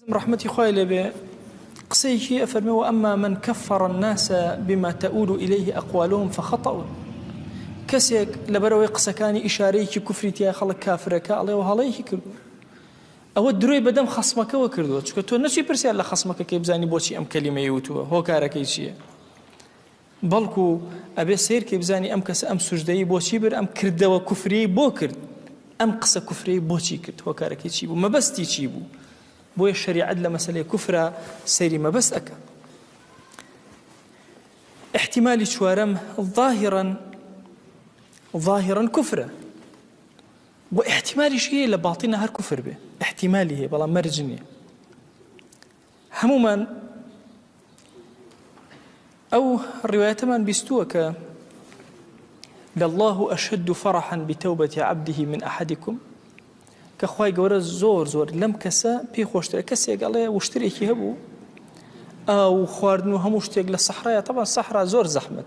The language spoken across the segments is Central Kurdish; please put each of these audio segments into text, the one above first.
رحمتي خوای لێبێ قسەیەکی ئەفەرمێ وأما من كفر الناس بما تؤول إليه أقوالهم فخطأ کەسێک لەبەرەوەی قسەکانی ئیشارەیەکی کوفری تیا خەڵک کافرەکە ئەڵێ و هەڵەیەکی کردو ئەوە درۆی بەدەم خەسمەکەوە کردووە چونکە تۆ نەچی پرسیار لە خەسمەکە کەی بزانی بۆچی ئەم کەلیمەی وتووە هۆکارەکەی چییە بەڵکو ئەبێ سیر کەی بزانی ئەم کەسە ئەم سوژدەیی بۆچی بر ئەم کردەوە کوفری بۆ کرد ئەم قسە کوفری بۆچی کرد هۆکارەکەی چی بوو مەبەستی چی بوو بۆیە شریعەت لە مەسەلەی کوفرە سەیری مەبەست ئەکە احتیمالی چوارەم ظاهرا كفرة واحتمالي شيء لباطنها هر كفر به احتمالي هي بلا مرجنية هموما أو رواية من بيستوك لله أشد فرحا بتوبة عبده من أحدكم كخواي قورا زور لم كسا بي خوشتري كسا قال لي واشتري كي هبو أو خواردنو هم وشتيق للصحراء طبعا الصحراء زور زحمة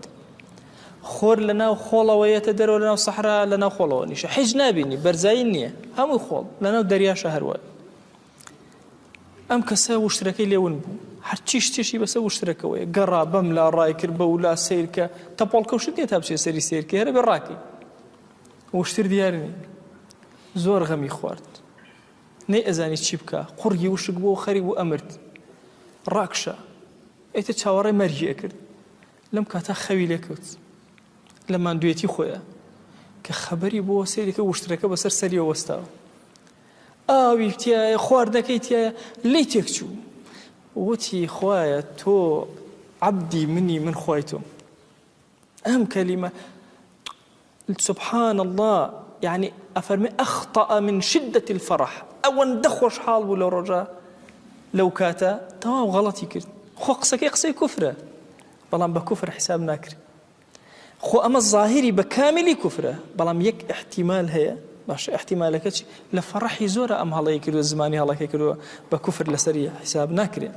خور لنا وخولا ويتدروا لنا وصحراء لنا وخولا ونيش حج نابيني برزايني هم يخول لنا ودريا شهر واي أم كسا واشتركي ليون بو هرچيش تشي بس واشتركه ويا قرا بملا رايكر بولا سيركا تبولك وش دي تابشي سري سيركا هرب الراكي واشتر ديارني زور غمي خوارد ني ازاني تشيبكا قري وشق بو خري وامرت راكشا ايت تشاوري مرجي اكرد لم كاتا خوي لكوت لما دويتي خويا كخبري بو سيركا واشتركه بسر سري وستا ويبتيا خواردكيتيا ليتكشو وتي خوايا تو عبدي مني من خوايتم أهم كلمة سبحان الله يعني أفرمي أخطأ من شدة الفرح أو ندخوش حال ولا رجاء لو كاتا تمام غلطي كرت خو قصي كفرة بلام بكفر حساب ناكر خو أما الظاهري بكامل كفرة بلام يك احتمال هي باش احتمالك لفرح يزور أم هلا يكرو الزماني هلا يكرو بكفر لسريع حساب ناكر